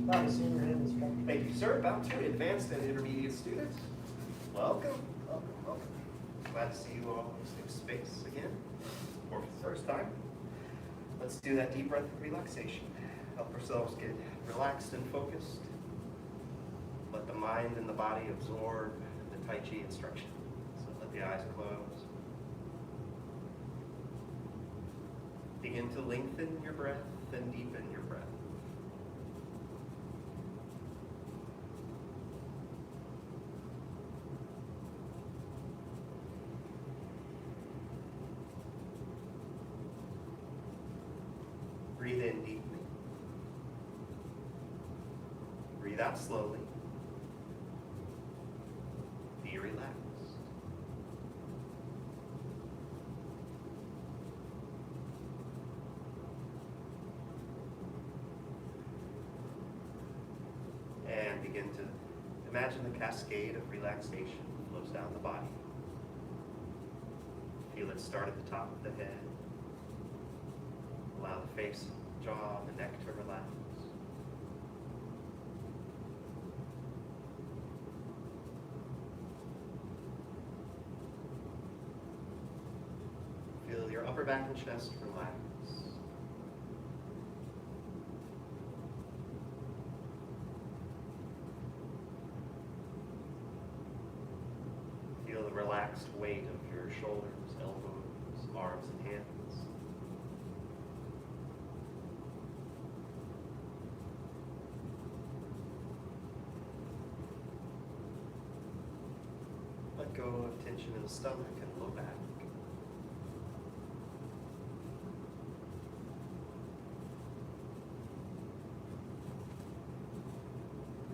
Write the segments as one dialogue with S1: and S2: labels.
S1: Bow to senior and instructor.
S2: Thank you, sir. Bow to advanced and intermediate students. Welcome, welcome, welcome. Glad to see you all in this new space again, or for the first time. Let's do that deep breath of relaxation. Help ourselves get relaxed and focused. Let the mind and the body absorb the Tai Chi instruction. So let the eyes close. Begin to lengthen your breath and deepen your breath. Breathe in deeply. Breathe out slowly. Be relaxed. And begin to imagine the cascade of relaxation flows down the body. Feel it start at the top of the head. Allow the face, jaw, and the neck to relax. Feel your upper back and chest relax. Feel the relaxed weight of your shoulders, elbows, arms, and hands. Let go of tension in the stomach and low back.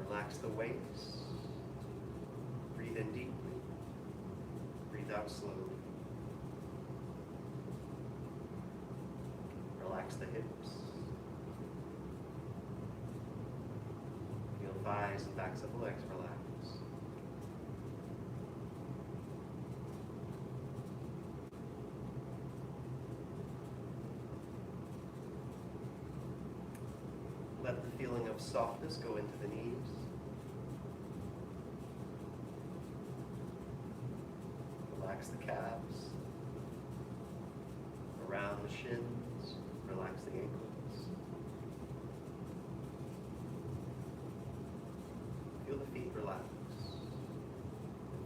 S2: Relax the waist. Breathe in deeply. Breathe out slowly. Relax the hips. Feel thighs and backs of the legs relax. Let the feeling of softness go into the knees. Relax the calves. Around the shins, relax the ankles. Feel the feet relax.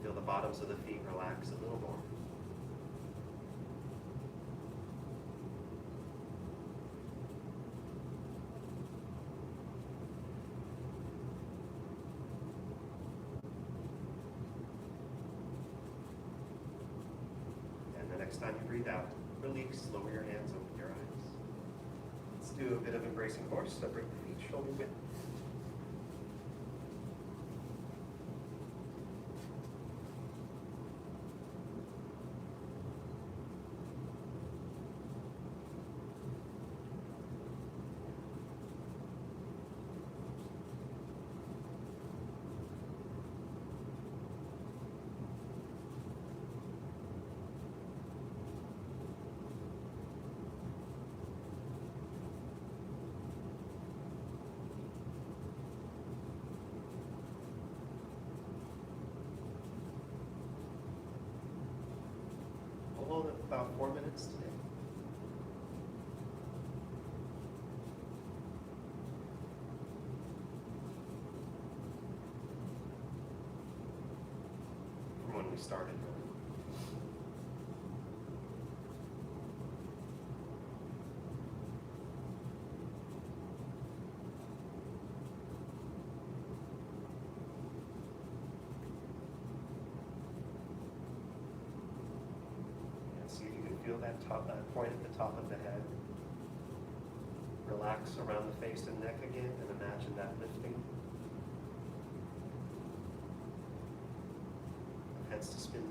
S2: Feel the bottoms of the feet relax a little more. Next time you breathe out, release, lower your hands, open your eyes. Let's do a bit of embracing horse. Separate the feet, shoulder width. Hold it about 4 minutes today. From when we started, really. Feel that point at the top of the head. Relax around the face and neck again and imagine that lifting. Head suspended.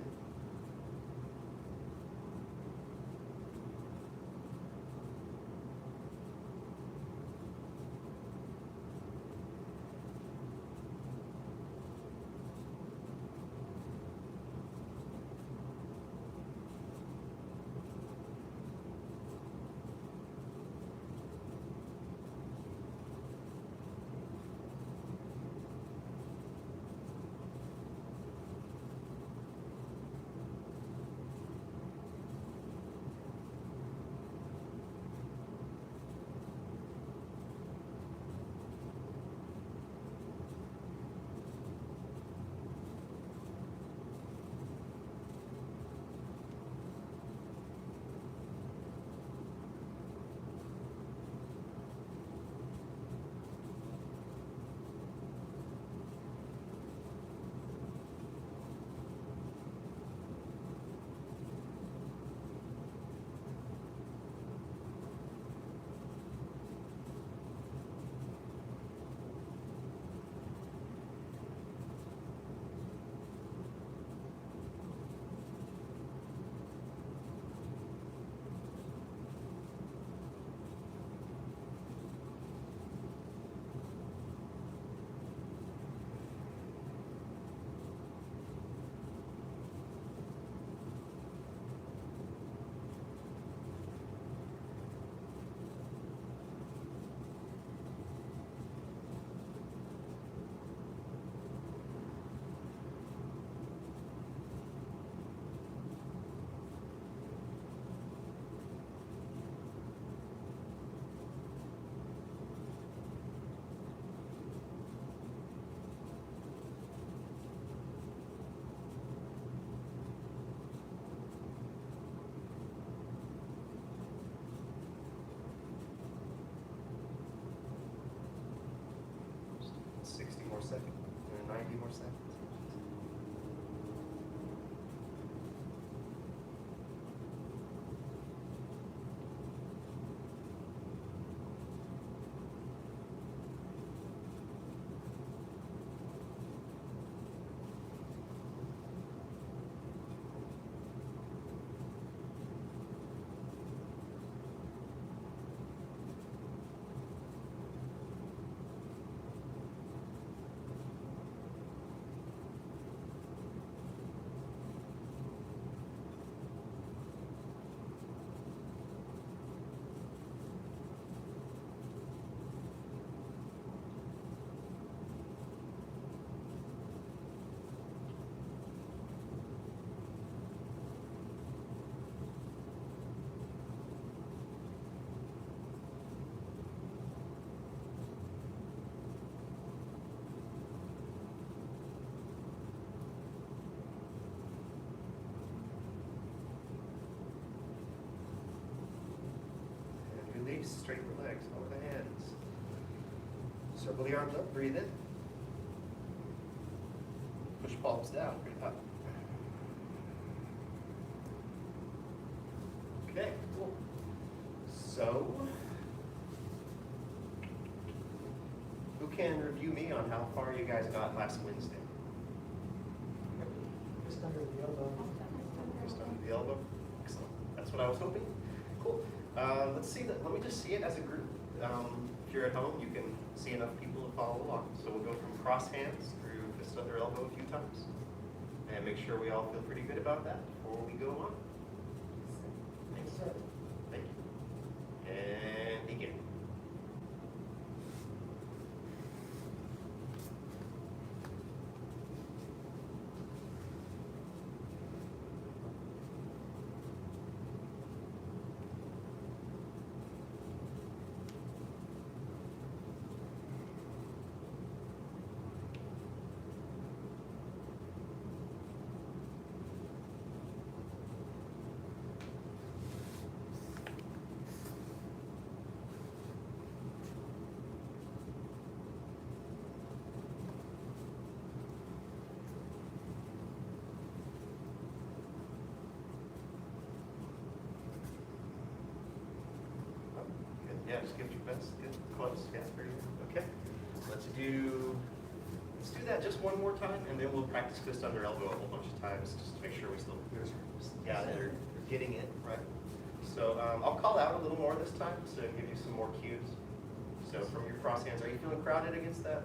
S2: 90 more seconds. Release, straighten the legs, over the hands. Circle the arms up, breathe in. Push palms down, breathe up. Okay, cool. So, who can review me on how far you guys got last Wednesday?
S1: Just under the elbow.
S2: Just under the elbow? Excellent. That's what I was hoping. Cool. Let's see that. Let me just see it as a group. If you're at home, you can see enough people to follow along. So we'll go from cross hands through fist under elbow a few times, and make sure we all feel pretty good about that before we go on.
S1: Yes, sir.
S2: Thank you. And begin. Yeah, just give it your best. Good. Close. Yeah, very good. Okay. Let's do that just one more time, and then we'll practice fist under elbow a whole bunch of times just to make sure we still they're getting it right. So I'll call out a little more this time to give you some more cues. So from your cross hands, are you feeling crowded against that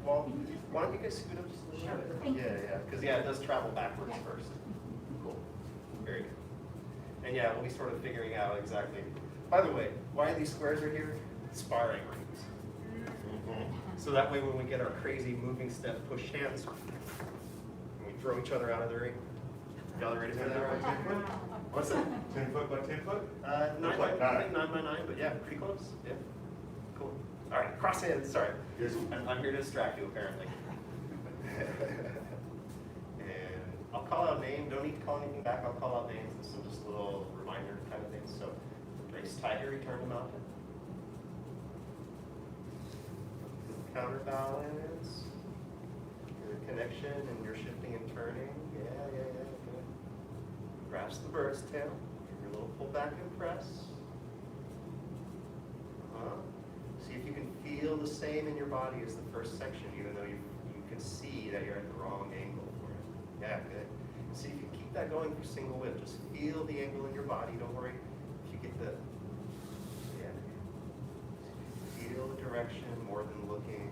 S2: wall? Why don't you guys scoot up just a little bit? Yeah, because it does travel backwards first. Cool. Very good. And yeah, we'll be sort of figuring out exactly. By the way, why these squares are here? Sparring rings. So that way when we get our crazy moving step push hands, and we throw each other out of the ring. Y'all ready for that? Right? What's that?
S3: 10 foot by 10 foot?
S2: 9
S3: like
S2: by, I think 9 by 9, but yeah, pretty close. Yeah. Cool. All right, cross hands, sorry.
S3: Yes.
S2: I'm here to distract you apparently. And I'll call out names, don't need to call anything back, I'll call out names. This is just a little reminder kind of thing. So, race tiger, return to mountain. Counterbalance. Your connection and your shifting and turning. Yeah, good. Grasp the bird's tail. Give your little pull back and press. See if you can feel the same in your body as the first section, even though you can see that you're at the wrong angle for it. Yeah, good. See if you keep that going for single whip. Just feel the angle in your body. Don't worry if you get the, feel the direction more than looking.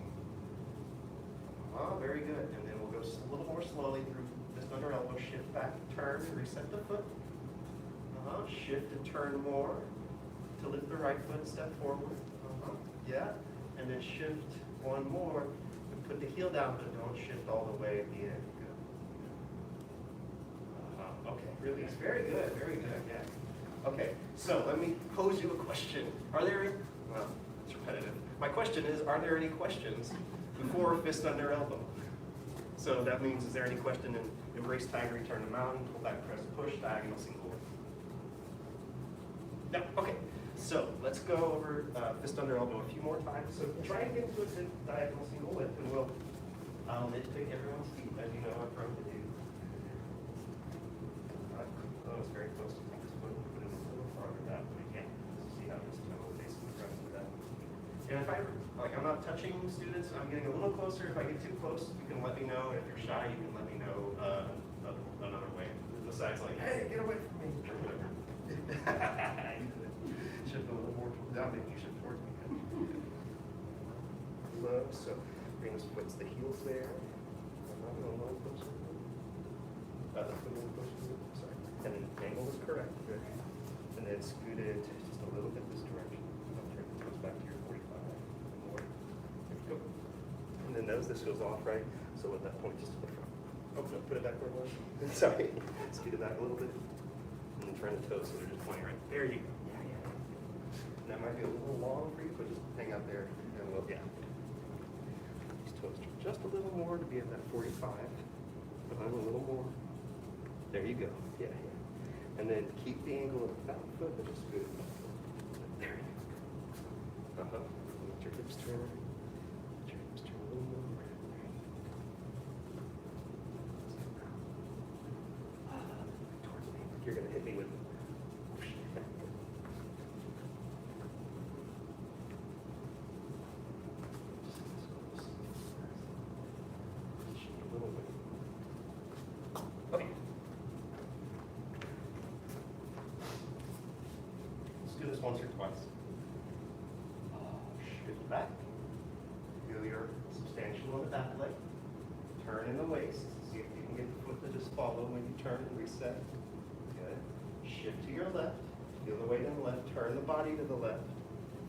S2: Very good. And then we'll go a little more slowly through fist under elbow, shift back, turn, reset the foot. Shift and turn more to lift the right foot, step forward. Yeah. And then shift one more and put the heel down, but don't shift all the way at the end. Good. Okay, release. Very good, yeah. Okay, so let me pose you a question. Are there any, well, it's repetitive. My question is, are there any questions before fist under elbow? So that means, is there any question in embrace tiger, return to mountain, pull back, press, push, diagonal, single whip? No, okay. So let's go over fist under elbow a few more times. So try and get into a diagonal single whip, and we'll I'll nitpick everyone's feet, as you know I'm prone to do. Oh, it's very close to this foot. Put it a little farther that way again. See how this toe basically runs to that. And if I'm not touching students, I'm getting a little closer. If I get too close, you can let me know. If you're shy, you can let me know another way. Besides, like, hey, get away from me. Shift a little more down, maybe you shift towards me. Low, so bring this foot to the heels there. I'm not going a little closer. The foot a little closer. Sorry. And then angle is correct. Good. And then scoot it just a little bit this direction. I'll turn the toes back to your 45. More. There you go. And then notice this goes off, right? So with that point just to the front. Oh, no, put it back where it was. Sorry. Scoot it back a little bit. And then turn the toes so they're just pointing right. There you go. Yeah. And that might be a little long for you, but just hang out there. And we'll, yeah. These toes turn just a little more to be at that 45. Behind a little more. There you go. Yeah. And then keep the angle of that foot, but just scoot it back. There you go. Let your hips turn. Let your hips turn a little more. Towards me. You're going to hit me with okay. Let's do this once or twice. Shift back. Feel your substantial on the back leg. Turn in the waist. See if you can get the foot to just follow when you turn and reset. Good. Shift to your left. Feel the weight on the left. Turn the body to the left.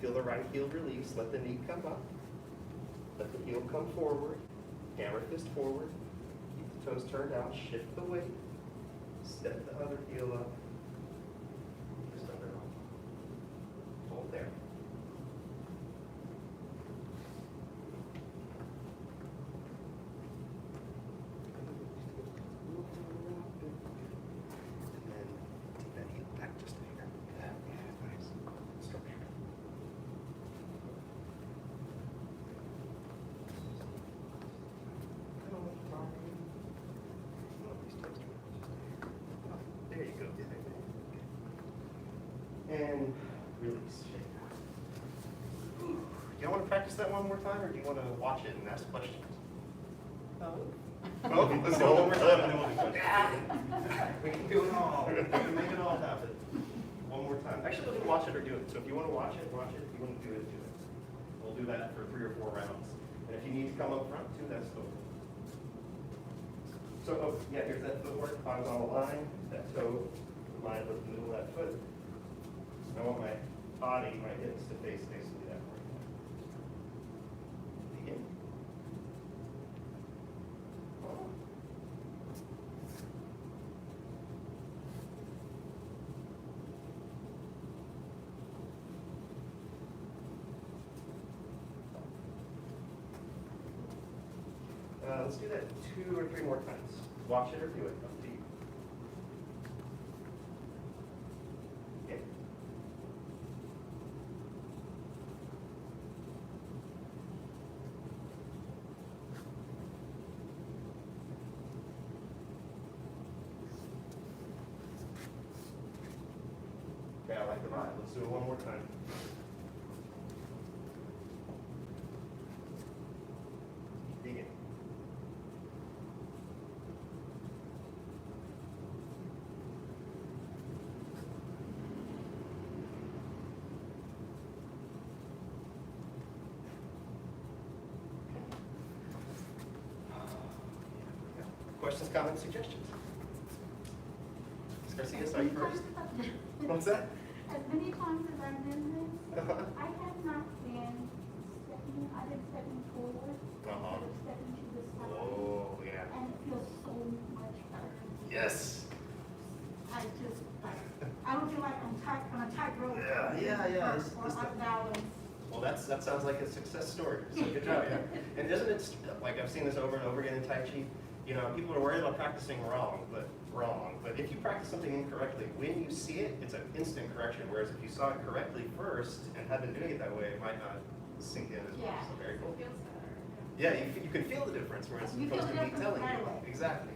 S2: Feel the right heel release. Let the knee come up. Let the heel come forward. Hammer fist forward. Keep the toes turned out. Shift the weight. Step the other heel up. Just under it. Hold there. And then take that heel back just a hair. Yeah, nice. Structure. There you go. And release. Do you want to practice that one more time, or do you want to watch it and ask questions? Oh, let's go one more time and then we'll do questions. We can do it all. We can make it all happen. One more time. Actually, we'll do watch it or do it. So if you want to watch it, watch it. If you want to do it, do it. We'll do that for 3 or 4 rounds. And if you need to come up front too, that's cool. So, oh, yeah, here's that footwork. Arms on the line. That toe lined with the middle of that foot. I want my body, my hips to face basically that way. Begin. Oh. Let's do that 2 or 3 more times. Watch it or do it. Up to you. Okay. Okay, I like the vibe. Let's do it one more time. Begin. Questions, comments, suggestions? Ms. Garcia, sorry first. What's that?
S3: As many times as I've been this,
S2: Uh-huh.
S3: I have not been stepping, I've been stepping forward instead of stepping to the side.
S2: Oh, yeah.
S3: And it feels so much better.
S2: Yes.
S3: I just, I don't feel like I'm tight, on a tightrope.
S2: Yeah.
S3: Or off balance.
S2: Well, that sounds like a success story. So good job, yeah. And isn't it, like I've seen this over and over again in Tai Chi, you know, people are worried about practicing wrong. But if you practice something incorrectly, when you see it, it's an instant correction. Whereas if you saw it correctly first and had been doing it that way, it might not sink in as much.
S4: Yeah,
S2: So very cool.
S4: it feels better.
S2: Yeah, you can feel the difference where it's
S3: You feel
S2: supposed
S3: the
S2: to be
S3: difference
S2: telling
S3: right
S2: you.
S3: away.
S2: Exactly.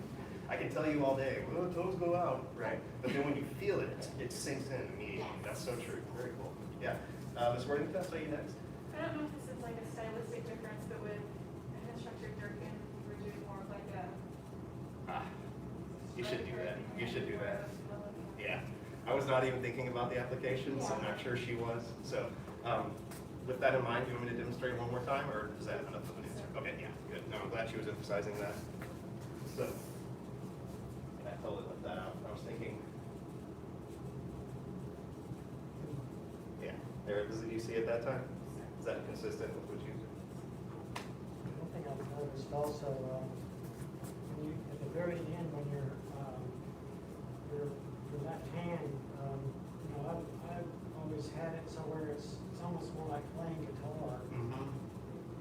S2: I can tell you all day, well, toes go out, right? But then when you feel it, it sinks in immediately. That's so true. Very cool. Yeah. Ms. Worthington, I'll tell you next.
S4: I don't know if this is like a stylistic difference, but with an instructor Durkin, we're doing more of like a.
S2: You should do that. You should do that. Yeah. I was not even thinking about the application, so I'm not sure she was. So with that in mind, do you want me to demonstrate one more time, or is that enough of an answer? Okay, yeah, good. No, I'm glad she was emphasizing that. So I totally left that out. I was thinking, yeah, there. Did you see it that time? Is that consistent with what you?
S1: One thing I've noticed also, when you, at the very end, when your left hand, you know, I've always had it so where it's almost more like playing guitar.
S2: Mm-hmm.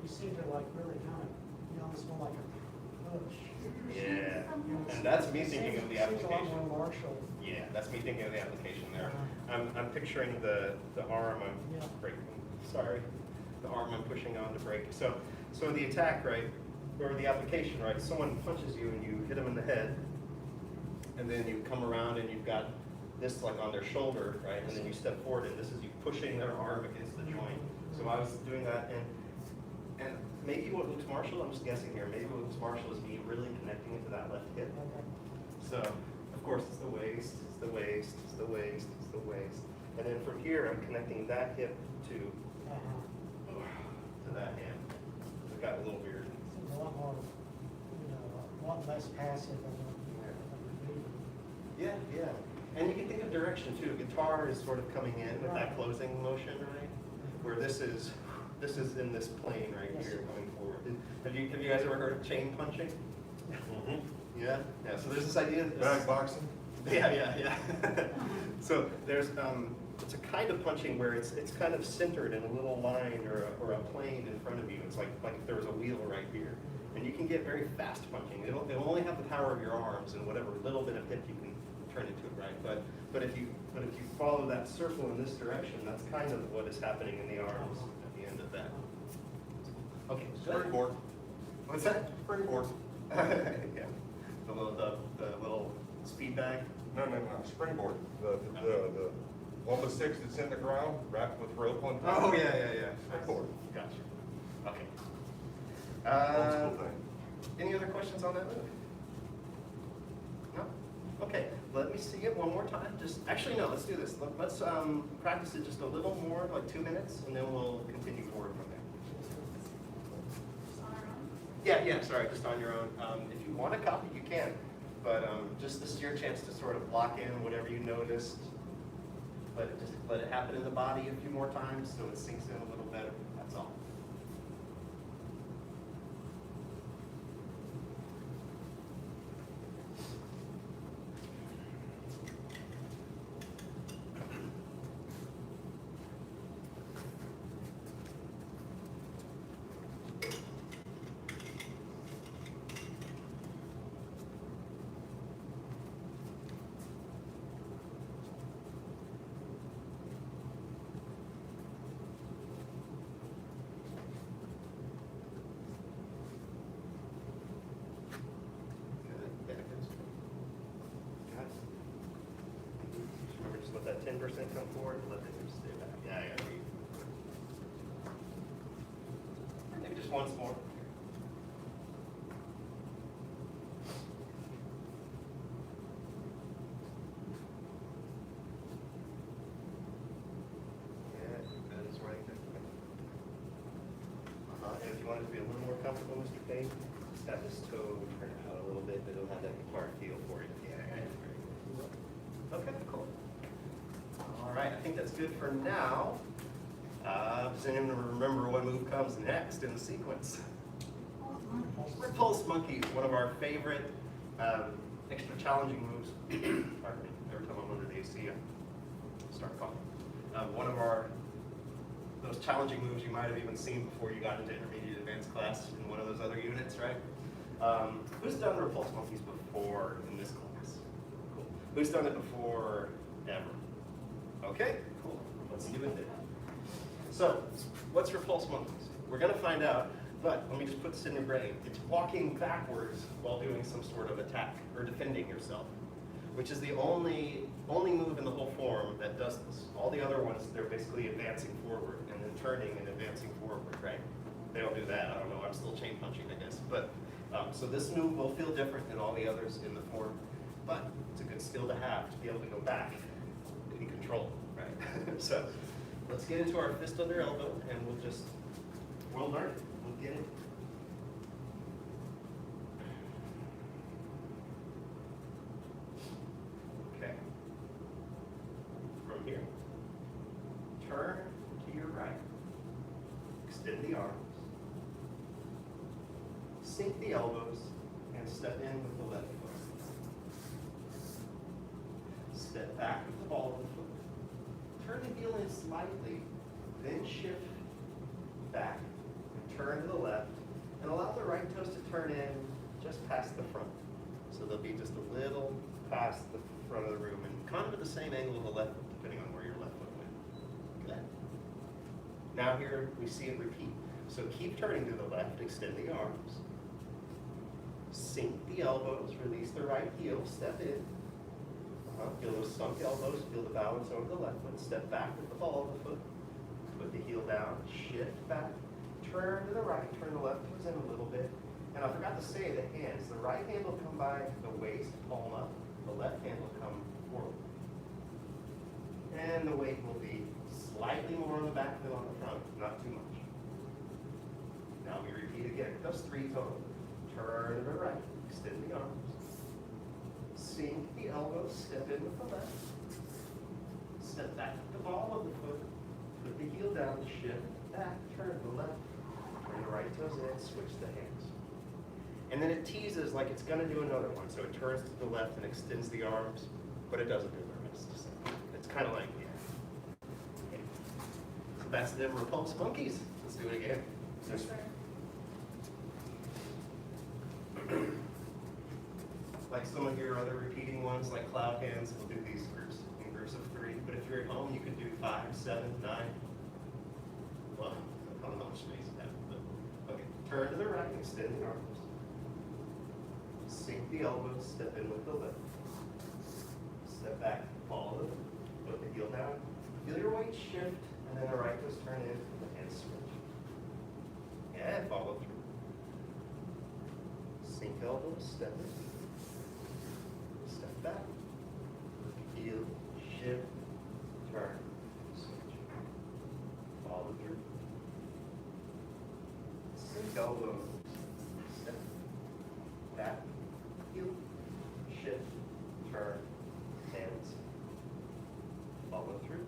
S1: You seem to like really kind of, you know, almost more like a push.
S2: Yeah,
S1: You know,
S2: and that's me thinking of the
S1: Seems a lot
S2: application.
S1: more martial.
S2: Yeah, that's me thinking of the application there.
S1: Uh-huh.
S2: I'm picturing the arm I'm
S1: Yeah.
S2: breaking. Sorry, the arm I'm pushing on to break. So the attack, right, or the application, right? Someone punches you and you hit them in the head, and then you come around and you've got this like on their shoulder, right? And then you step forward, and this is you pushing their arm against the joint. So I was doing that, and maybe what looks martial, I'm just guessing here, maybe what looks martial is me really connecting it to that left hip.
S1: Okay.
S2: So, of course, it's the waist, it's the waist, it's the waist, it's the waist. And then from here, I'm connecting that hip to that hand. It got a little weird.
S1: Seems a lot more, you know, a lot less passive than what you
S2: Yeah, yeah. And you can think of direction too. Guitar is sort of coming in with that closing motion, right? Where this is in this plane right here coming forward. Have you guys ever heard of chain punching?
S5: Mm-hmm.
S2: Yeah? Yeah, so there's this idea that
S5: Bag boxing?
S2: Yeah. So there's it's a kind of punching where it's kind of centered in a little line or a plane in front of you. It's like if there was a wheel right here. And you can get very fast punching. It'll only have the power of your arms and whatever little bit of hip you can turn into it, right? But if you follow that circle in this direction, that's kind of what is happening in the arms at the end of that. Okay,
S5: Springboard.
S2: What's that?
S5: Springboard.
S2: Yeah. The little speed bag.
S5: No, springboard. The one with six that's in the ground, wrapped with rope on top.
S2: Oh, yeah.
S5: Springboard.
S2: Gotcha. Okay.
S5: Old school thing.
S2: Any other questions on that move? No? Okay, let me see it one more time. Actually, no, let's do this. Let's practice it just a little more, like 2 minutes, and then we'll continue forward from there.
S4: Just on our own.
S2: Yeah, sorry, just on your own. If you want a copy, you can. But just this is your chance to sort of lock in whatever you noticed. Let it happen in the body a few more times so it sinks in a little better. That's all. Remember, just let that 10% come forward and let the hips stay back. Yeah, I agree. Maybe just once more. Yeah, that is right. And if you want it to be a little more comfortable, Mr. Payne, just have this toe turn out a little bit, but it'll have that guitar feel for you. Yeah, very cool. Okay, cool. All right, I think that's good for now. Does anyone remember what move comes next in the sequence? Repulse monkey, one of our favorite extra challenging moves. Pardon me, every time I'm under the AC, I start coughing. One of those challenging moves you might have even seen before you got into intermediate advanced class in one of those other units, right? Who's done repulse monkeys before in this class? Cool. Who's done it before ever? Okay, cool. Let's do it then. So, what's repulse monkeys? We're going to find out. But let me just put this in your brain. It's walking backwards while doing some sort of attack or defending yourself, which is the only move in the whole form that does this. All the other ones, they're basically advancing forward and then turning and advancing forward, right? They don't do that. I don't know. I'm still chain punching, I guess. But so this move will feel different than all the others in the form, but it's a good skill to have to be able to go back in control, right? So let's get into our fist under elbow, and we'll learn it. We'll get it. Okay. From here, turn to your right. Extend the arms. Sink the elbows and step in with the left foot. Step back with the ball of the foot. Turn the heel in slightly, then shift back and turn to the left, and allow the right toes to turn in just past the front. So they'll be just a little past the front of the room and kind of at the same angle of the left, depending on where your left foot went. Good. Now here we see it repeat. So keep turning to the left, extend the arms. Sink the elbows, release the right heel, step in. Feel those sunk elbows, feel the balance over the left foot, step back with the ball of the foot, put the heel down, shift back, turn to the right, turn the left toes in a little bit. And I forgot to say the hands. The right hand will come by the waist, palm up, the left hand will come forward. And the weight will be slightly more on the back than on the front, not too much. Now we repeat again, those 3 total. Turn to the right, extend the arms. Sink the elbows, step in with the left. Step back with the ball of the foot. Put the heel down, shift back, turn to the left. Turn the right toes in, switch the hands. And then it teases like it's going to do another one. So it turns to the left and extends the arms, but it doesn't do the rest. So it's kind of like, yeah. Okay. So that's them repulse monkeys. Let's do it again.
S4: Yes, sir.
S2: Like some of your other repeating ones, like cloud hands, we'll do these groups in groups of 3. But if you're at home, you can do 5, 7, 9. Well, I don't know how much space you have, but okay. Turn to the right, extend the arms. Sink the elbows, step in with the left. Step back, follow it, put the heel down. Feel your weight shift, and then the right toes turn in, and switch. And follow through. Sink elbows, step in. Step back. Heel, shift, turn, switch. Follow through. Sink elbows, step back, heel, shift, turn, hands. Follow through.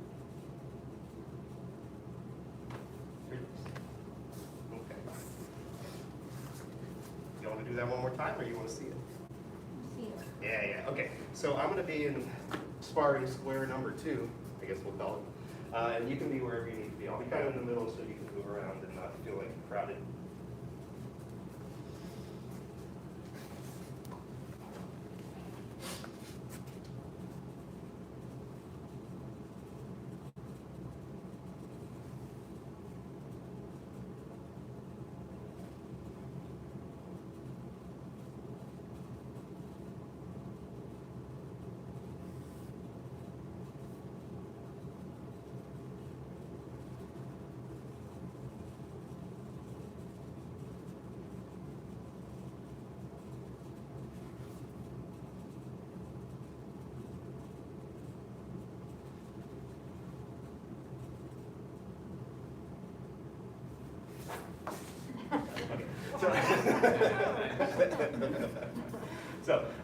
S2: Release. Okay. You want to do that one more time, or you want to see it?
S3: See it.
S2: Yeah. Okay. So I'm going to be in sparring square number 2, I guess we'll call it. And you can be wherever you need to be. I'll be kind of in the middle so you can move around and not feel like crowded.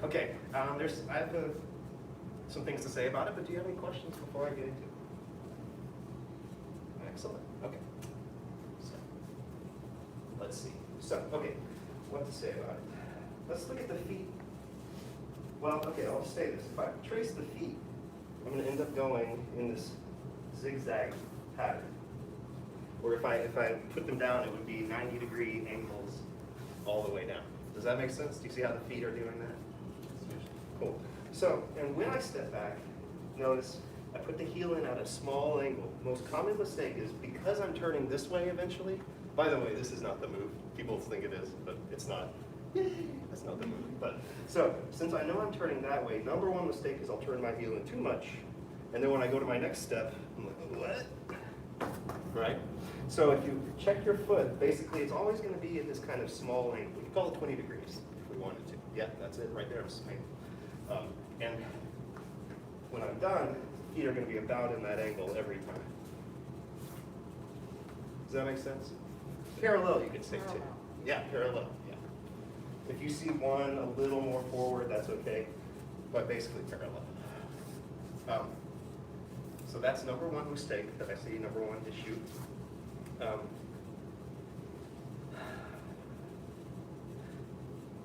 S2: Okay, I have some things to say about it, but do you have any questions before I get into it? Excellent. Okay. So, let's see. So, okay, what to say about it? Let's look at the feet. Well, okay, I'll just say this. If I trace the feet, I'm going to end up going in this zigzag pattern. Or if I put them down, it would be 90-degree angles all the way down. Does that make sense? Do you see how the feet are doing that? Cool. So, and when I step back, notice I put the heel in at a small angle. Most common mistake is because I'm turning this way eventually. By the way, this is not the move. People think it is, but it's not. That's not the movie. But so since I know I'm turning that way, number one mistake is I'll turn my heel in too much, and then when I go to my next step, I'm like, what? Right? So if you check your foot, basically it's always going to be at this kind of small angle. We can call it 20 degrees if we wanted to. Yeah, that's it right there. I'm swinging. And when I'm done, feet are going to be about in that angle every time. Does that make sense? Parallel, you could say too. Yeah, parallel. Yeah. If you see one a little more forward, that's okay, but basically parallel. So that's number one mistake that I see, number one issue.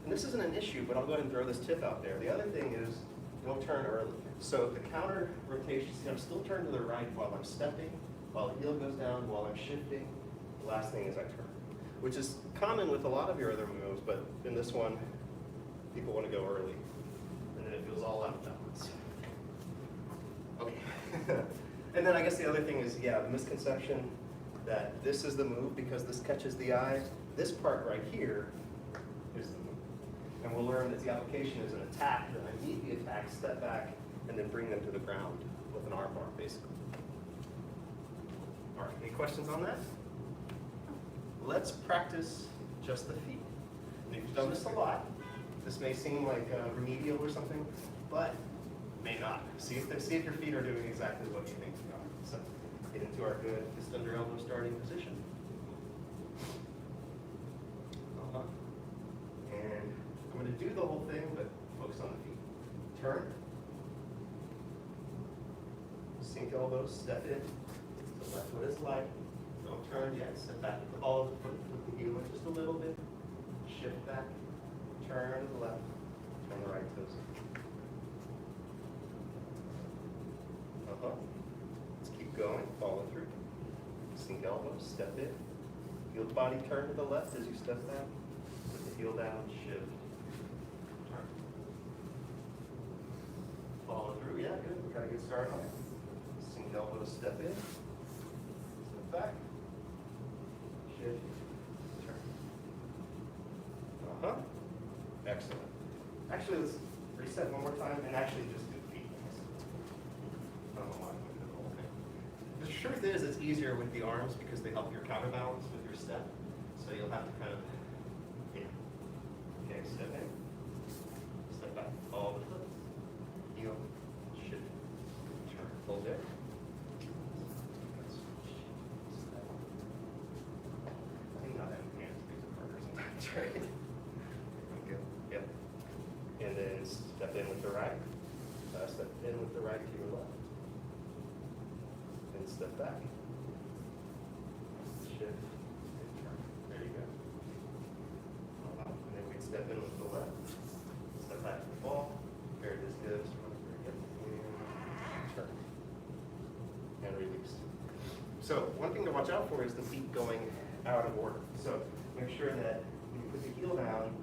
S2: And this isn't an issue, but I'll go ahead and throw this tip out there. The other thing is, don't turn early. So the counter rotation, see, I'm still turned to the right while I'm stepping, while the heel goes down, while I'm shifting. The last thing is I turn, which is common with a lot of your other moves, but in this one, people want to go early, and then it feels all out of balance. Okay. And then I guess the other thing is, yeah, the misconception that this is the move because this catches the eye. This part right here is the move. And we'll learn that the application is an attack, then I meet the attack, step back, and then bring them to the ground with an arm bar, basically. All right, any questions on that? Let's practice just the feet. And if you've done this a lot, this may seem like remedial or something, but may not. See if your feet are doing exactly what you think they are. So get into our good fist under elbow starting position. And I'm going to do the whole thing, but focus on the feet. Turn. Sink elbows, step in. So left foot is light. Don't turn yet. Step back with the ball of the foot, with the heel in just a little bit. Shift back. Turn to the left. Turn the right toes. Let's keep going. Follow through. Sink elbows. Step in. Heel the body. Turn to the left as you step back. Put the heel down. Shift. Turn. Follow through. Yeah, good. We got a good start on it. Sink elbows. Step in. Step back. Shift. Turn. Excellent. Actually, let's reset one more time and actually just do feet. I don't know why I'm doing the whole thing. The truth is, it's easier with the arms because they help your counterbalance with your step. So you'll have to kind of, yeah. Okay, step in. Step back. All the foot. Heel. Shift. Turn. Hold there. I think not having hands makes it harder sometimes, right? Good. Yep. And then step in with the right. Step in with the right to your left. And step back. Shift. And turn. There you go. And then we step in with the left. Step back to the ball. Here this goes. Yep. And turn. And release. So one thing to watch out for is the feet going out of order. So make sure that when you put the heel down,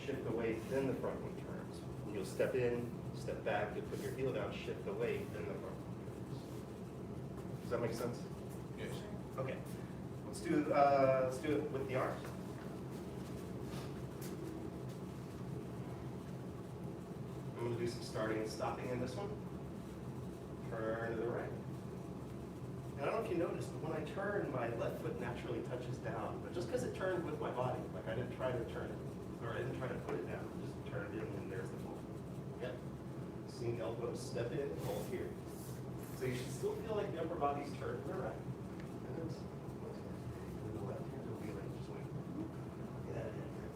S2: shift the weight, then the front one turns. And you'll step in, step back, you'll put your heel down, shift the weight, then the front one turns. Does that make sense?
S5: Yes.
S2: Okay. Let's do it with the arms. I'm going to do some starting and stopping in this one. Turn to the right. And I don't know if you noticed, but when I turn, my left foot naturally touches down. But just because it turned with my body, like I didn't try to turn it, or I didn't try to put it down, just turn it in and there's the ball. Yep. Sink elbows, step in, hold here. So you should still feel like the upper body's turned to the right. And then the left hand will be like just like, get out of here.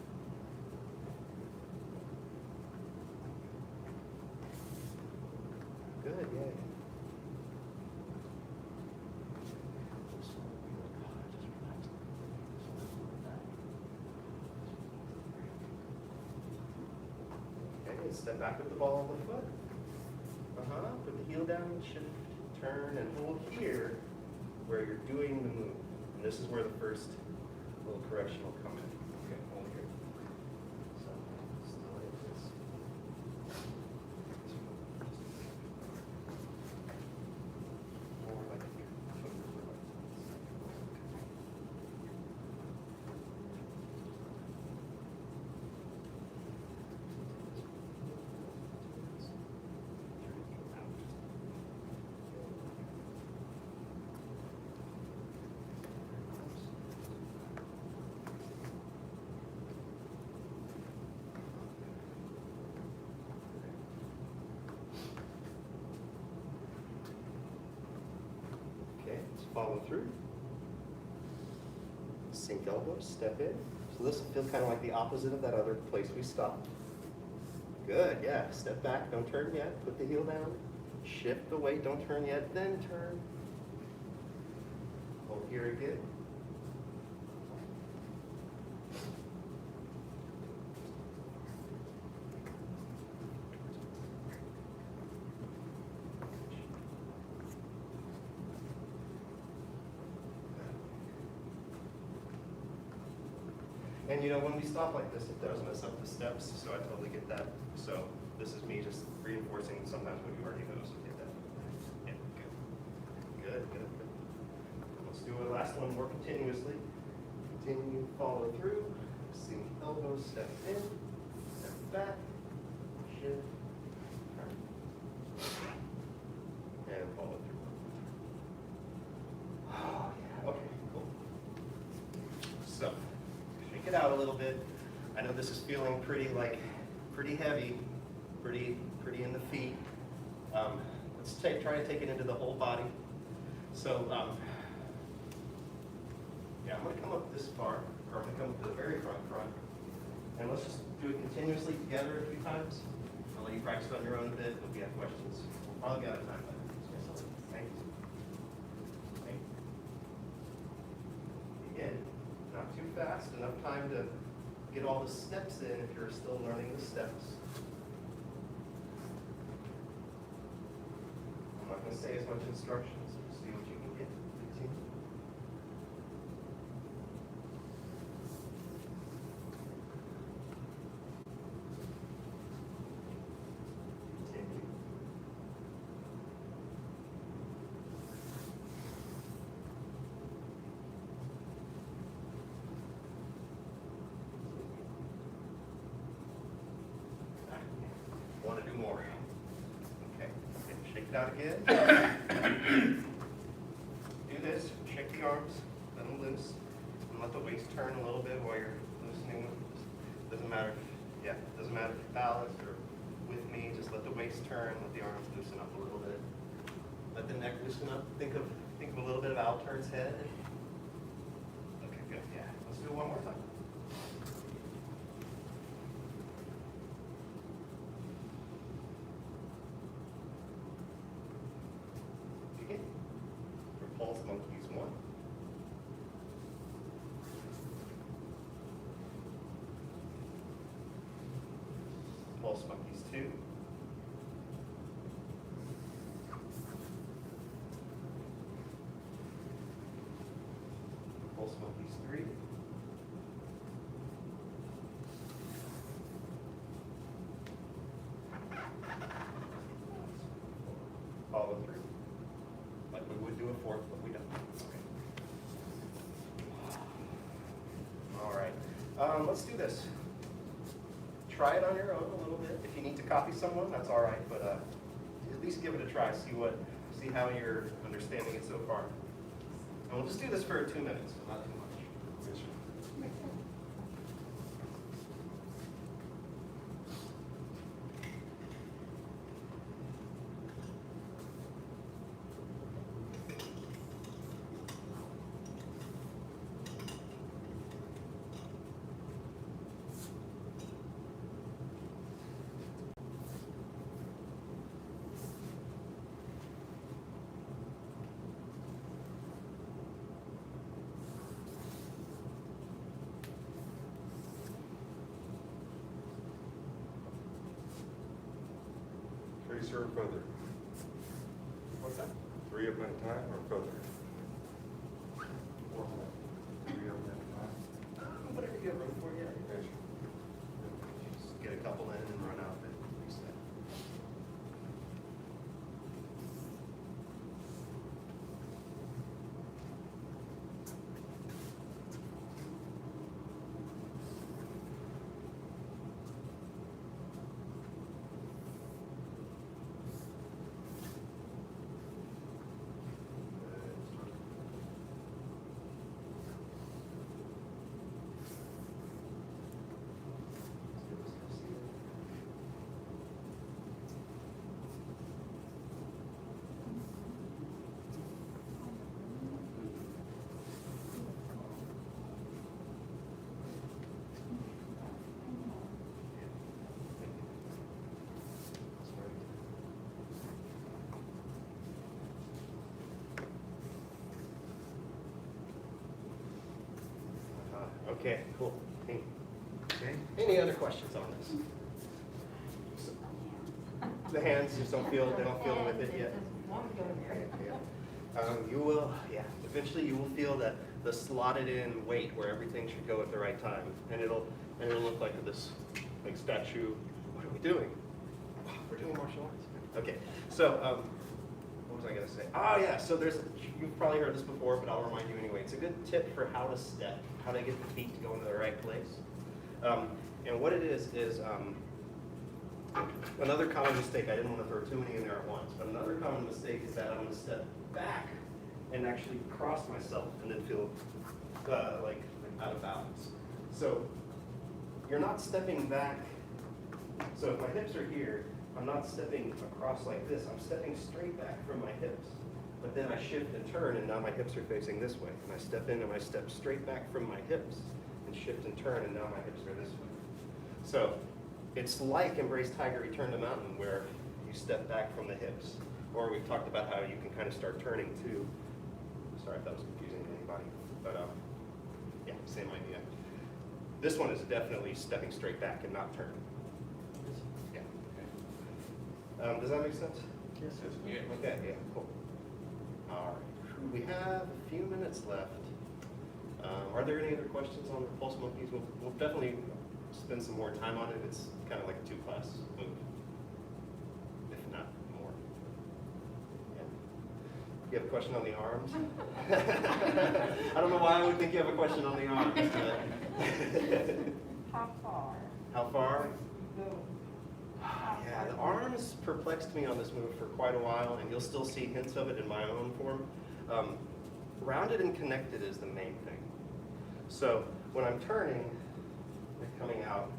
S2: Good, yeah. Step back with the ball on the foot. Put the heel down, shift, turn, and hold here where you're doing the move. And this is where the first little correction will come in. Okay, hold here. So, still like this. More like here. follow through. Sink elbows, step in. So this will feel kind of like the opposite of that other place we stopped. Good, yeah. Step back, don't turn yet. Put the heel down. Shift the weight, don't turn yet, then turn. Hold here again. And you know, when we stop like this, it does mess up the steps, so I totally get that. So this is me just reinforcing sometimes what you already know, so get that. Yeah, good. Good. Let's do a last one more continuously. Continue, follow through, sink elbows, step in, step back, shift, turn, and follow through. Oh, yeah, okay, cool. So, shake it out a little bit. I know this is feeling pretty heavy, pretty in the feet. Let's try to take it into the whole body. So, yeah, I'm going to come up this far, or I'm going to come up to the very front, and let's just do it continuously together a few times. I'll let you practice on your own a bit. If you have questions, we'll probably be out of time. Thank you. Again, not too fast, enough time to get all the steps in if you're still learning the steps. I'm not going to say as much instructions, just see what you can get. Continue. Continue. Want to do more? Okay. Shake it out again. Do this. Shake the arms. Let them loose. And let the waist turn a little bit while you're loosening them. Doesn't matter. Doesn't matter if you're balanced or with me. Just let the waist turn. Let the arms loosen up a little bit. Let the neck loosen up. Think of a little bit of Altern's head. Okay, good. Yeah. Let's do it one more time. Pulse monkeys 1. Pulse monkeys 2. Pulse monkeys 3. Follow through. Like we would do a fourth, but we don't. Okay. All right. Let's do this. Try it on your own a little bit. If you need to copy someone, that's all right. But at least give it a try. See how you're understanding it so far. And we'll just do this for 2 minutes, so not too much.
S5: Tracer or feather?
S2: What's that?
S5: 3 of them at a time or feather?
S2: 4 more.
S5: 3 of them at a time?
S2: Whatever you have room for, yeah. Just get a couple in and run out, then reset. Good. Okay, cool. Neat. Okay. Any other questions on this? The hands just don't feel, they don't feel with it yet. You will, eventually you will feel that the slotted in weight where everything should go at the right time. And it'll look like this like statue. What are we doing? Oh, we're doing martial arts. Okay, so what was I gonna say? Oh yeah, so you've probably heard this before, but I'll remind you anyway. It's a good tip for how to step, how to get the feet to go into the right place. And what it is another common mistake, I didn't want to throw too many in there at once, but another common mistake is that I'm going to step back and actually cross myself and then feel like out of balance. So you're not stepping back. So if my hips are here, I'm not stepping across like this. I'm stepping straight back from my hips. But then I shift and turn, and now my hips are facing this way. And I step in and I step straight back from my hips and shift and turn, and now my hips are this way. So it's like Embrace Tiger, Return to Mountain, where you step back from the hips. Or we've talked about how you can kind of start turning too. Sorry if that was confusing to anybody, but yeah, same idea. This one is definitely stepping straight back and not turning. Yeah. Okay. Does that make sense?
S1: Yes, sir.
S5: Yeah.
S2: Okay, yeah, cool. All right, we have a few minutes left. Are there any other questions on the pulse monkeys? We'll definitely spend some more time on it. It's kind of like a 2-class move, if not more. Yeah. You have a question on the arms? I don't know why I would think you have a question on the arms. But
S3: How far?
S2: how far?
S3: How
S2: Yeah,
S3: far?
S2: the arms perplexed me on this move for quite a while, and you'll still see hints of it in my own form. Rounded and connected is the main thing. So when I'm turning, coming out,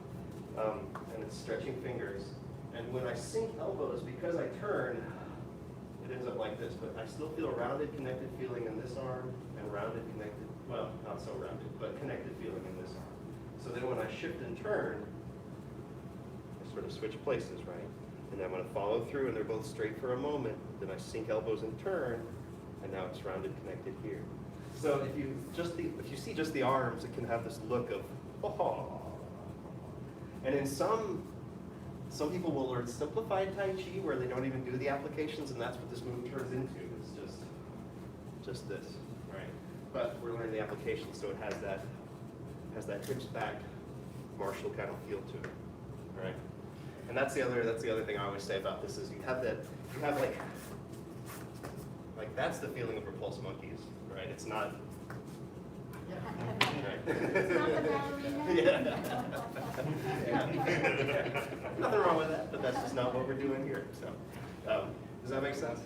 S2: and it's stretching fingers, and when I sink elbows, because I turn, it ends up like this, but I still feel a rounded, connected feeling in this arm, and rounded, connected, well, not so rounded, but connected feeling in this arm. So then when I shift and turn, I sort of switch places, right? And I'm going to follow through, and they're both straight for a moment, then I sink elbows and turn, and now it's rounded, connected here. So if you see just the arms, it can have this look of, oh. And in some people will learn simplified Tai Chi where they don't even do the applications, and that's what this move turns into. It's just this, right? But we're learning the applications, so it has that hips back martial kind of feel to it, right? And that's the other thing I always say about this is you have like that's the feeling of repulse monkeys, right? It's not. Right.
S3: It's not the ballerina?
S2: Yeah. Nothing wrong with that, but that's just not what we're doing here. So, does that make sense?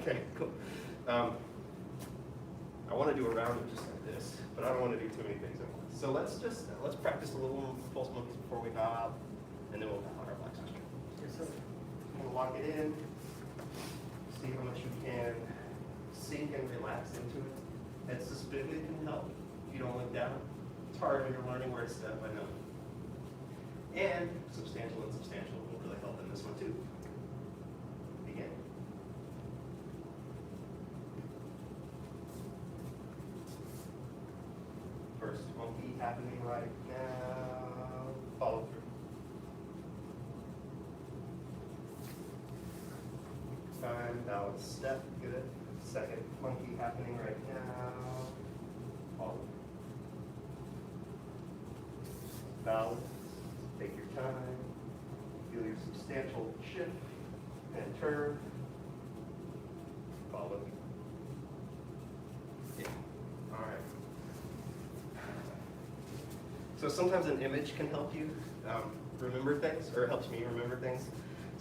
S2: Okay, cool. I want to do a round of just like this, but I don't want to do too many things at once. So let's practice a little pulse monkeys before we bow out, and then we'll bow out our relaxation.
S1: Yes, sir.
S2: We'll lock it in. See how much you can sink and relax into it. Head suspended can help if you don't look down. It's hard when you're learning where to step, I know. And substantial and substantial will really help in this one too. Begin. First monkey happening right now. Follow through. Time, balance step, good. Second monkey happening right now. Follow. Balance, take your time. Feel your substantial shift and turn. Follow. Yeah. All right. So sometimes an image can help you remember things, or it helps me remember things.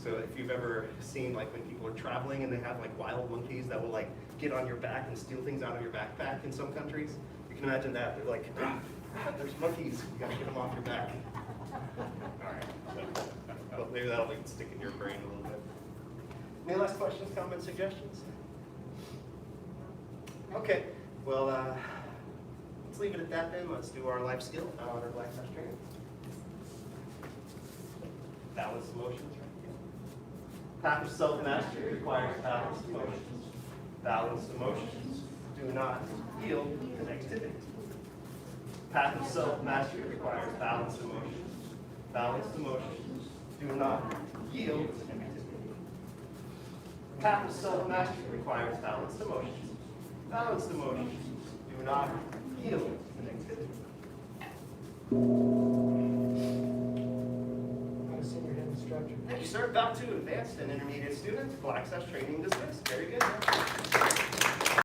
S2: So if you've ever seen like when people are traveling and they have like wild monkeys that will like get on your back and steal things out of your backpack in some countries, you can imagine that. They're like, there's monkeys, you gotta get them off your back. All right, so, well, maybe that'll like stick in your brain a little bit. Any last questions, comments, suggestions? Okay, well, let's leave it at that then. Let's do our life skill, our life training. Balance motions, right? Path of self-mastery requires balanced emotions. Balanced emotions do not yield connectivity. Path of self-mastery requires balanced emotions. Balanced emotions do not yield to negativity. Path of self-mastery requires balanced emotions. Balanced emotions do not yield to negativity.
S1: I'm a senior head instructor.
S2: Thank you, sir. Back to advanced and intermediate students. Full access training dismissed. Very good.